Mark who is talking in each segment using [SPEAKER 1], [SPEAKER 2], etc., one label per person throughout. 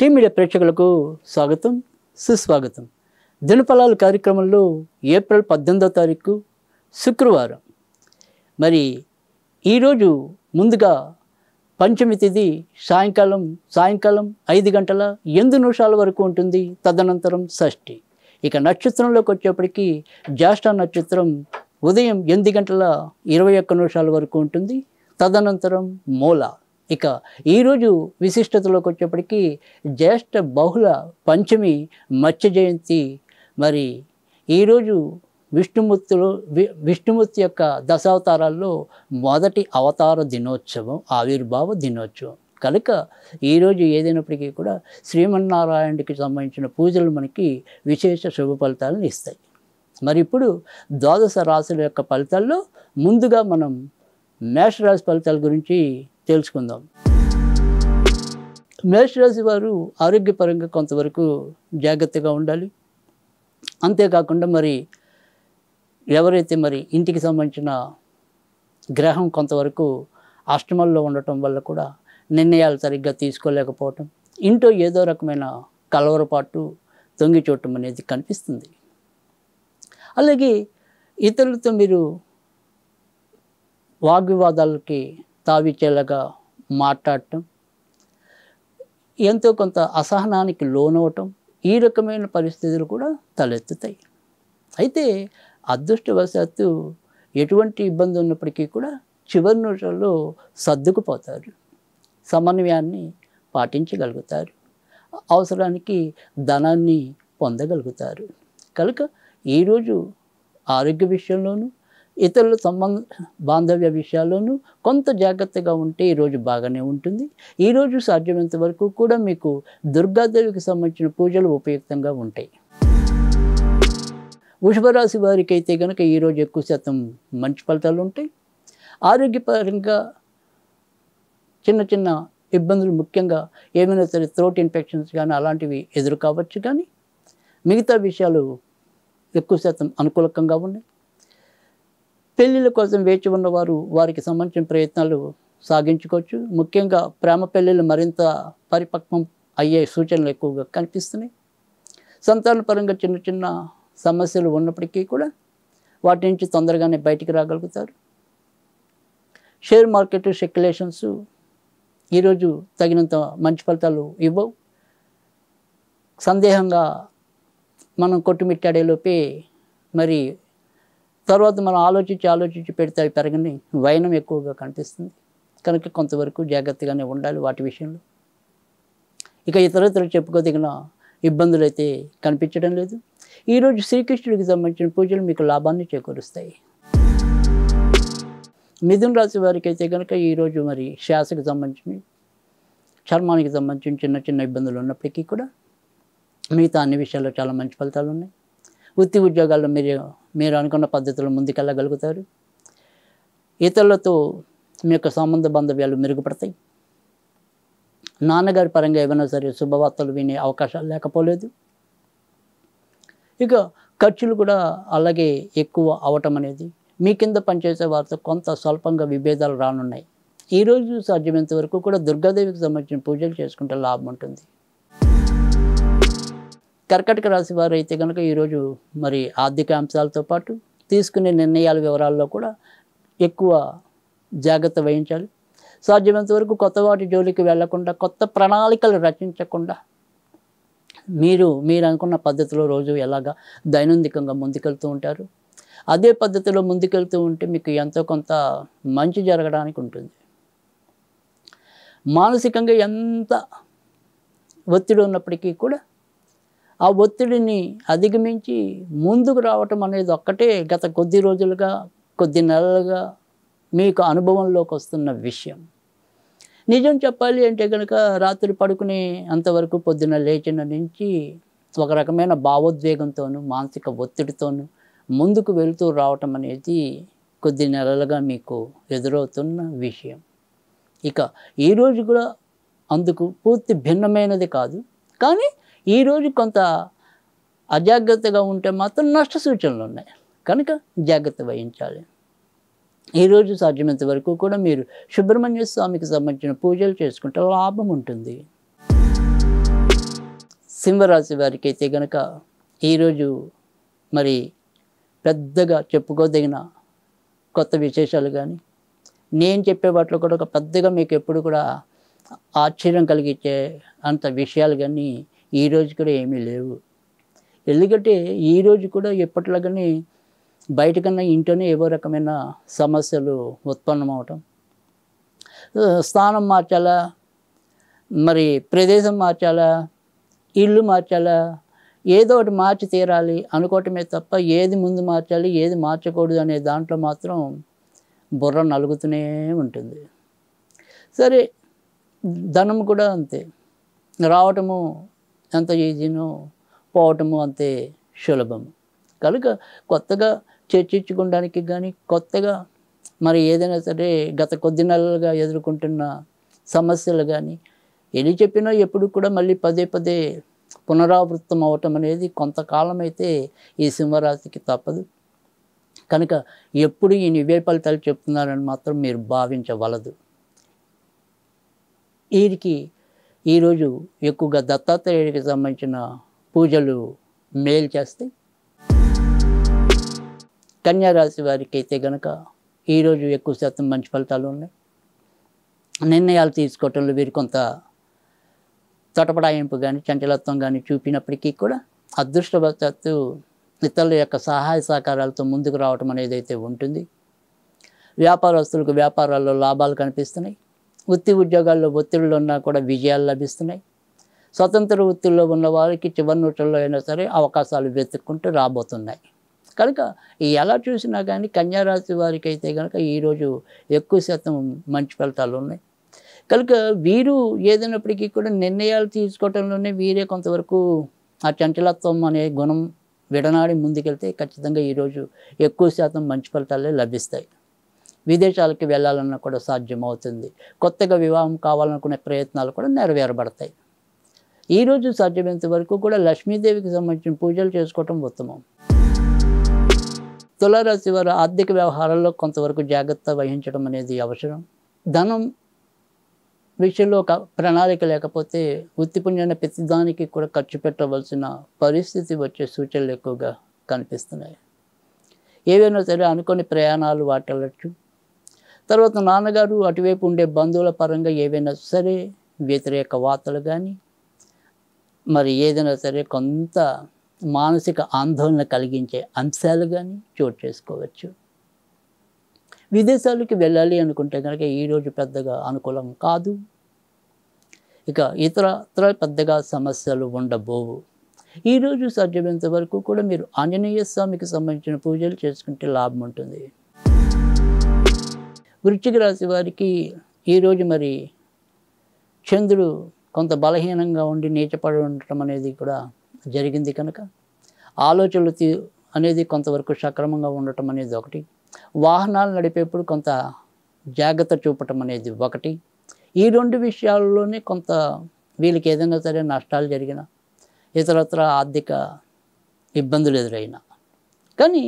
[SPEAKER 1] Tea media ప్రేక్షకులకు స్వాగతం, సుస్వాగతం. దినఫలాల కార్యక్రమంలో ఏప్రిల్ 18వ తారీఖు శుక్రవారం. మరి ఈరోజు ముందుగా పంచమి తిథి సాయంకాలం 5 గంటల 8 నిమిషాల వరకు ఉంటుంది. తదనంతరం షష్ఠి. ఇక నక్షత్రంలోకి వచ్చేప్పటికి జ్యేష్ఠ నక్షత్రం ఉదయం 8 గంటల 21 నిమిషాల వరకు ఉంటుంది. తదనంతరం మూల. ఇక ఈరోజు విశిష్టతలోకి వచ్చేప్పటికీ జ్యేష్ఠ బహుళ పంచమి మత్స్య జయంతి. మరి ఈరోజు విష్ణుమూర్తి యొక్క దశావతారాల్లో మొదటి అవతార దినోత్సవం, ఆవిర్భావ దినోత్సవం కనుక ఈరోజు ఏదైనప్పటికీ కూడా శ్రీమన్నారాయణుడికి సంబంధించిన పూజలు మనకి విశేష శుభ ఫలితాలను ఇస్తాయి. మరి ఇప్పుడు ద్వాదశ రాశుల యొక్క ఫలితాల్లో ముందుగా మనం మేషరాశి ఫలితాల గురించి తెలుసుకుందాం. మేషరాశి వారు ఆరోగ్యపరంగా కొంతవరకు జాగ్రత్తగా ఉండాలి. అంతేకాకుండా మరి ఎవరైతే మరి ఇంటికి సంబంధించిన గ్రహం కొంతవరకు అష్టమంలో ఉండటం వల్ల కూడా నిర్ణయాలు సరిగ్గా తీసుకోలేకపోవటం, ఇంట్లో ఏదో రకమైన కలవరపాటు తొంగి చూడటం అనేది కనిపిస్తుంది. అలాగే ఇతరులతో మీరు వాగ్వివాదాలకి తావిచ్చేలాగా మాట్లాడటం, ఎంతో కొంత అసహనానికి లోనవటం, ఈ రకమైన పరిస్థితులు కూడా తలెత్తుతాయి. అయితే అదృష్టవశాత్తు ఎటువంటి ఇబ్బంది ఉన్నప్పటికీ కూడా చివరి నిమిషాల్లో సర్దుకుపోతారు, సమన్వయాన్ని పాటించగలుగుతారు, అవసరానికి ధనాన్ని పొందగలుగుతారు. కనుక ఈరోజు ఆరోగ్య విషయంలోనూ ఇతరుల బాంధవ్య విషయాల్లోనూ కొంత జాగ్రత్తగా ఉంటే ఈరోజు బాగానే ఉంటుంది. ఈరోజు సాధ్యమైనంత వరకు కూడా మీకు దుర్గాదేవికి సంబంధించిన పూజలు ఉపయుక్తంగా ఉంటాయి. వృషభరాశి వారికి అయితే కనుక ఈరోజు ఎక్కువ శాతం మంచి ఫలితాలు ఉంటాయి. ఆరోగ్యపరంగా చిన్న చిన్న ఇబ్బందులు, ముఖ్యంగా ఏమైనా సరే థ్రోట్ ఇన్ఫెక్షన్స్ కానీ అలాంటివి ఎదురు కావచ్చు, కానీ మిగతా విషయాలు ఎక్కువ శాతం అనుకూలకంగా ఉన్నాయి. పెళ్ళిళ్ళ కోసం వేచి ఉన్నవారు వారికి సంబంధించిన ప్రయత్నాలు సాగించుకోవచ్చు. ముఖ్యంగా ప్రేమ పెళ్ళిళ్ళు మరింత పరిపక్వం అయ్యే సూచనలు ఎక్కువగా కనిపిస్తున్నాయి. సంతానపరంగా చిన్న చిన్న సమస్యలు ఉన్నప్పటికీ కూడా వాటి నుంచి తొందరగానే బయటికి రాగలుగుతారు. షేర్ మార్కెట్ స్పెక్యులేషన్స్ ఈరోజు తగినంత మంచి ఫలితాలు ఇవ్వవు. సందేహంగా మనం కొట్టుమిట్టాడేలోపే మరి తర్వాత మనం ఆలోచించి పెడితే అవి పెరగని వైనం ఎక్కువగా కనిపిస్తుంది. కనుక కొంతవరకు జాగ్రత్తగానే ఉండాలి వాటి విషయంలో. ఇక ఇతరత్ర చెప్పుకోదగిన ఇబ్బందులు అయితే కనిపించడం లేదు. ఈరోజు శ్రీకృష్ణుడికి సంబంధించిన పూజలు మీకు లాభాన్ని చేకూరుస్తాయి. మిథున రాశి వారికి అయితే కనుక ఈరోజు మరి శ్వాసకు సంబంధించి, చర్మానికి సంబంధించిన చిన్న చిన్న ఇబ్బందులు ఉన్నప్పటికీ కూడా మిగతా అన్ని విషయాల్లో చాలా మంచి ఫలితాలు ఉన్నాయి. వృత్తి ఉద్యోగాల్లో మీరు అనుకున్న పద్ధతిలో ముందుకెళ్ళగలుగుతారు. ఇతరులతో మీ యొక్క సంబంధ బాంధవ్యాలు మెరుగుపడతాయి. నాన్నగారి పరంగా ఏమైనా సరే శుభవార్తలు వినే అవకాశాలు లేకపోలేదు. ఇక ఖర్చులు కూడా అలాగే ఎక్కువ అవటం అనేది, మీ కింద పనిచేసే వారితో కొంత స్వల్పంగా విభేదాలు రానున్నాయి. ఈరోజు సాధ్యమైనంత వరకు కూడా దుర్గాదేవికి సంబంధించిన పూజలు చేసుకుంటే లాభం ఉంటుంది. కర్కాటక రాశి వారు అయితే కనుక ఈరోజు మరి ఆర్థిక అంశాలతో పాటు తీసుకునే నిర్ణయాల వివరాల్లో కూడా ఎక్కువ జాగ్రత్త వహించాలి. సాధ్యమైనంత వరకు కొత్త వాటి జోలికి వెళ్లకుండా, కొత్త ప్రణాళికలు రచించకుండా మీరు అనుకున్న పద్ధతిలో రోజు ఎలాగా దైనందికంగా ముందుకెళ్తూ ఉంటారు, అదే పద్ధతిలో ముందుకెళ్తూ ఉంటే మీకు ఎంతో కొంత మంచి జరగడానికి ఉంటుంది. మానసికంగా ఎంత ఒత్తిడి ఉన్నప్పటికీ కూడా ఆ ఒత్తిడిని అధిగమించి ముందుకు రావటం అనేది ఒక్కటే గత కొద్ది రోజులుగా, కొద్ది నెలలుగా మీకు అనుభవంలోకి వస్తున్న విషయం. నిజం చెప్పాలి అంటే కనుక రాత్రి పడుకునే అంతవరకు పొద్దున లేచిన నుంచి ఒక రకమైన భావోద్వేగంతోనూ మానసిక ఒత్తిడితోనూ ముందుకు వెళుతూ రావటం అనేది కొద్ది నెలలుగా మీకు ఎదురవుతున్న విషయం. ఇక ఈరోజు కూడా అందుకు పూర్తి భిన్నమైనది కాదు, కానీ ఈరోజు కొంత అజాగ్రత్తగా ఉంటే మాత్రం నష్ట సూచనలు ఉన్నాయి. కనుక జాగ్రత్త వహించాలి. ఈరోజు సాధ్యమైనంత వరకు కూడా మీరు సుబ్రహ్మణ్య స్వామికి సంబంధించిన పూజలు చేసుకుంటే లాభం ఉంటుంది. సింహరాశి వారికి అయితే గనక ఈరోజు మరి పెద్దగా చెప్పుకోదగిన కొత్త విశేషాలు కానీ, నేను చెప్పే వాటిలో కూడా ఒక పెద్దగా మీకు ఎప్పుడు కూడా ఆశ్చర్యం కలిగించే అంత విషయాలు కానీ ఈరోజు కూడా ఏమీ లేవు. ఎందుకంటే ఈరోజు కూడా ఎప్పటిలాగానే బయటకన్నా ఇంట్లోనే ఏవో రకమైన సమస్యలు ఉత్పన్నమవటం, స్థానం మార్చాలా, మరి ప్రదేశం మార్చాలా, ఇల్లు మార్చాలా, ఏదో ఒకటి మార్చి తీరాలి అనుకోవటమే తప్ప ఏది ముందు మార్చాలి ఏది మార్చకూడదు అనే దాంట్లో మాత్రం బుర్ర నలుగుతూనే ఉంటుంది. సరే, ధనం కూడా అంతే, రావటము ఎంత ఈజీనో పోవటము అంతే సులభము. కనుక కొత్తగా చర్చించుకోవడానికి కానీ, కొత్తగా మరి ఏదైనా సరే గత కొద్ది నెలలుగా ఎదుర్కొంటున్న సమస్యలు కానీ ఎన్ని చెప్పినా ఎప్పుడు కూడా మళ్ళీ పదే పదే పునరావృతం అవటం అనేది కొంతకాలం అయితే ఈ సింహరాశికి తప్పదు. కనుక ఎప్పుడు ఈ ఇవే ఫలితాలు చెప్తున్నారని మాత్రం మీరు భావించవలదు. వీరికి ఈరోజు ఎక్కువగా దత్తాత్రేయుడికి సంబంధించిన పూజలు మేలు చేస్తాయి. కన్యారాశి వారికి అయితే గనక ఈరోజు ఎక్కువ శాతం మంచి ఫలితాలు ఉన్నాయి. నిర్ణయాలు తీసుకోవటంలో వీరు కొంత తటపడాయింపు కానీ చంచలత్వం కానీ చూపినప్పటికీ కూడా అదృష్టవశాత్తు ఇతరుల యొక్క సహాయ సహకారాలతో ముందుకు రావటం అనేది అయితే ఉంటుంది. వ్యాపారస్తులకు వ్యాపారాల్లో లాభాలు కనిపిస్తున్నాయి. వృత్తి ఉద్యోగాల్లో ఒత్తిళ్ళు ఉన్నా కూడా విజయాలు లభిస్తున్నాయి. స్వతంత్ర వృత్తుల్లో ఉన్న వారికి చివరి నిమిషంలో అయినా సరే అవకాశాలు వెతుక్కుంటూ రాబోతున్నాయి. కనుక ఎలా చూసినా కానీ కన్యారాశి వారికి అయితే కనుక ఈరోజు ఎక్కువ శాతం మంచి ఫలితాలు ఉన్నాయి. కనుక వీరు ఏదైనప్పటికీ కూడా నిర్ణయాలు తీసుకోవటంలోనే వీరే కొంతవరకు ఆ చంచలత్వం అనే గుణం విడనాడి ముందుకెళ్తే ఖచ్చితంగా ఈరోజు ఎక్కువ శాతం మంచి ఫలితాలే లభిస్తాయి. విదేశాలకి వెళ్ళాలన్నా కూడా సాధ్యమవుతుంది. కొత్తగా వివాహం కావాలనుకునే ప్రయత్నాలు కూడా నెరవేరబడతాయి. ఈరోజు సాధ్యమైనంత వరకు కూడా లక్ష్మీదేవికి సంబంధించిన పూజలు చేసుకోవటం ఉత్తమం. తులారాశి వారు ఆర్థిక వ్యవహారాల్లో కొంతవరకు జాగ్రత్త వహించడం అనేది అవసరం. ధనం విషయంలో ఒక ప్రణాళిక లేకపోతే వృత్తిపుణ్యాన్ని ప్రతిదానికి కూడా ఖర్చు పెట్టవలసిన పరిస్థితి వచ్చే సూచనలు ఎక్కువగా కనిపిస్తున్నాయి. ఏవైనా సరే అనుకోని ప్రయాణాలు వాటిల్లచ్చు. తర్వాత నాన్నగారు అటువైపు ఉండే బంధువుల పరంగా ఏవైనా సరే వ్యతిరేక వార్తలు కానీ, మరి ఏదైనా సరే కొంత మానసిక ఆందోళన కలిగించే అంశాలు కానీ చోటు చేసుకోవచ్చు. విదేశాలకు వెళ్ళాలి అనుకుంటే కనుక ఈరోజు పెద్దగా అనుకూలం కాదు. ఇక ఇతర పెద్దగా సమస్యలు ఉండబోవు. ఈరోజు సాధ్యమైనంత వరకు కూడా మీరు ఆంజనేయ స్వామికి సంబంధించిన పూజలు చేసుకుంటే లాభం ఉంటుంది. వృశ్చిక రాశి వారికి ఈరోజు మరి చంద్రుడు కొంత బలహీనంగా ఉండి నీచపడి ఉండటం అనేది కూడా జరిగింది. కనుక ఆలోచనలు అనేది కొంతవరకు సక్రమంగా ఉండటం అనేది ఒకటి. వాహనాలు నడిపేప్పుడు కొంత జాగ్రత్త చూపటం అనేది ఒకటి. ఈ రెండు విషయాల్లోనే కొంత వీళ్ళకి ఏదైనా సరే నష్టాలు జరిగిన, ఇతరత్ర ఆర్థిక ఇబ్బందులు ఎదురైనా కానీ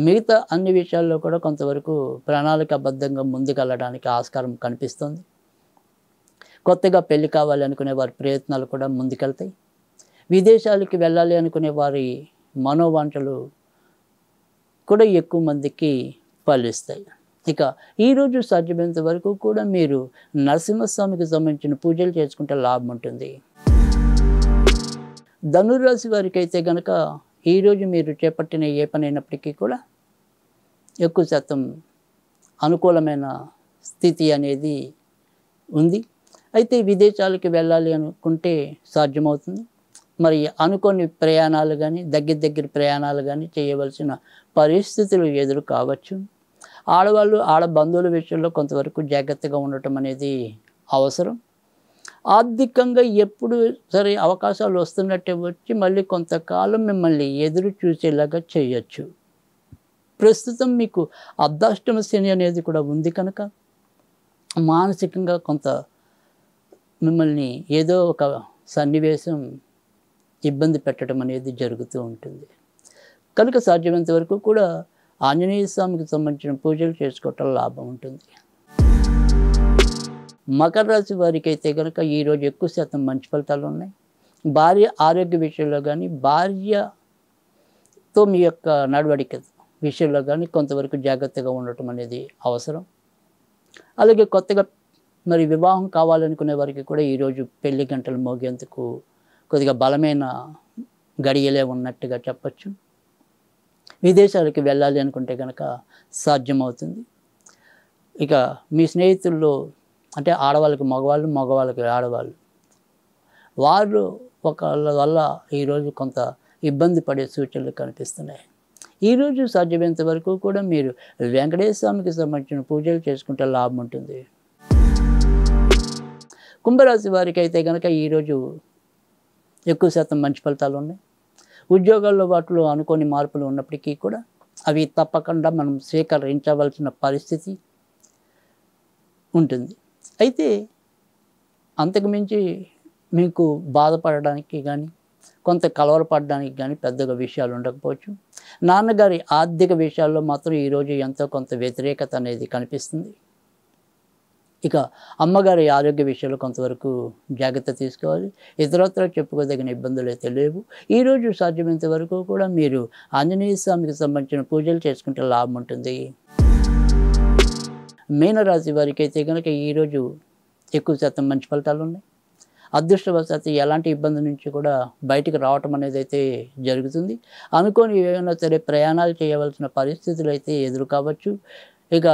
[SPEAKER 1] మిగతా అన్ని విషయాల్లో కూడా కొంతవరకు ప్రణాళికాబద్ధంగా ముందుకెళ్ళడానికి ఆస్కారం కనిపిస్తుంది. కొత్తగా పెళ్లి కావాలి అనుకునే వారి ప్రయత్నాలు కూడా ముందుకెళ్తాయి. విదేశాలకి వెళ్ళాలి అనుకునే వారి మనోవాంఛలు కూడా ఎక్కువ మందికి ఫలిస్తాయి. ఇక ఈరోజు సాధ్యమైనంత వరకు కూడా మీరు నరసింహస్వామికి సంబంధించిన పూజలు చేసుకుంటే లాభం ఉంటుంది. ధనుర్రాశి వారికి అయితే కనుక ఈరోజు మీరు చేపట్టిన ఏ పని అయినప్పటికీ కూడా ఎక్కువ శాతం అనుకూలమైన స్థితి అనేది ఉంది. అయితే విదేశాలకు వెళ్ళాలి అనుకుంటే సాధ్యమవుతుంది. మరి అనుకోని ప్రయాణాలు కానీ దగ్గర ప్రయాణాలు కానీ చేయవలసిన పరిస్థితులు ఎదురు కావచ్చు. ఆడవాళ్ళు బంధువుల విషయంలో కొంతవరకు జాగ్రత్తగా ఉండటం అనేది అవసరం. ఆర్థికంగా ఎప్పుడు సరే అవకాశాలు వస్తున్నట్టే వచ్చి మళ్ళీ కొంతకాలం మిమ్మల్ని ఎదురు చూసేలాగా చేయొచ్చు. ప్రస్తుతం మీకు అర్ధాష్టమ శని అనేది కూడా ఉంది కనుక మానసికంగా కొంత మిమ్మల్ని ఏదో ఒక సన్నివేశం ఇబ్బంది పెట్టడం అనేది జరుగుతూ ఉంటుంది. కనుక సాధ్యమైనంత వరకు కూడా ఆంజనేయ స్వామికి సంబంధించిన పూజలు చేసుకోవటం లాభం ఉంటుంది. మకర రాశి వారికి అయితే కనుక ఈరోజు ఎక్కువ శాతం మంచి ఫలితాలు ఉన్నాయి. భార్య ఆరోగ్య విషయంలో కానీ, భార్యతో మీ యొక్క నడవడిక విషయంలో కానీ కొంతవరకు జాగ్రత్తగా ఉండటం అనేది అవసరం. అలాగే కొత్తగా మరి వివాహం కావాలనుకునే వారికి కూడా ఈరోజు పెళ్లి గంటలు మోగేందుకు కొద్దిగా బలమైన గడియలే ఉన్నట్టుగా చెప్పచ్చు. విదేశాలకు వెళ్ళాలి అనుకుంటే కనుక సాధ్యమవుతుంది. ఇక మీ స్నేహితుల్లో అంటే ఆడవాళ్ళకి మగవాళ్ళు, మగవాళ్ళకి ఆడవాళ్ళు, వారు ఒకళ్ళ వల్ల ఈరోజు కొంత ఇబ్బంది పడే సూచనలు కనిపిస్తున్నాయి. ఈరోజు సాధ్యమైనంత వరకు కూడా మీరు వెంకటేశ్వర స్వామికి సంబంధించిన పూజలు చేసుకుంటే లాభం ఉంటుంది. కుంభరాశి వారికి అయితే కనుక ఈరోజు ఎక్కువ శాతం మంచి ఫలితాలు ఉన్నాయి. ఉద్యోగాల్లో వాటిలో అనుకోని మార్పులు ఉన్నప్పటికీ కూడా అవి తప్పకుండా మనం స్వీకరించవలసిన పరిస్థితి ఉంటుంది. అయితే అంతకుమించి మీకు బాధపడడానికి కానీ, కొంత కలవరపడడానికి కానీ పెద్దగా విషయాలు ఉండకపోవచ్చు. నాన్నగారి ఆర్థిక విషయాల్లో మాత్రం ఈరోజు ఎంతో కొంత వ్యతిరేకత అనేది కనిపిస్తుంది. ఇక అమ్మగారి ఆరోగ్య విషయంలో కొంతవరకు జాగ్రత్త తీసుకోవాలి. ఇతరత్ర చెప్పుకోదగిన ఇబ్బందులు అయితే లేవు. ఈరోజు సాధ్యమైనంత వరకు కూడా మీరు ఆంజనేయ స్వామికి సంబంధించిన పూజలు చేసుకుంటే లాభం ఉంటుంది. మీనరాశి వారికి అయితే కనుక ఈరోజు ఎక్కువ శాతం మంచి ఫలితాలు ఉన్నాయి. అదృష్టవశాత్తు ఎలాంటి ఇబ్బంది నుంచి కూడా బయటికి రావటం అనేది అయితే జరుగుతుంది. అనుకోని ఏమైనా సరే ప్రయాణాలు చేయవలసిన పరిస్థితులు అయితే ఎదురు కావచ్చు. ఇక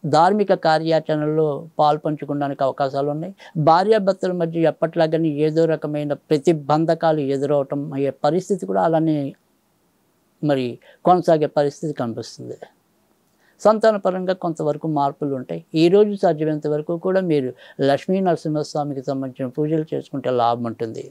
[SPEAKER 1] ధార్మిక కార్యాచరణలో పాల్పంచుకోవడానికి అవకాశాలు ఉన్నాయి. భార్యాభర్తల మధ్య ఎప్పట్లాగానే ఏదో రకమైన ప్రతిబంధకాలు ఎదురవటం అయ్యే పరిస్థితి కూడా అలానే మరి కొనసాగే పరిస్థితి కనిపిస్తుంది. సంతానపరంగా కొంతవరకు మార్పులు ఉంటాయి. ఈరోజు సాధ్యమైనంత వరకు కూడా మీరు లక్ష్మీ నరసింహస్వామికి సంబంధించిన పూజలు చేసుకుంటే లాభం ఉంటుంది.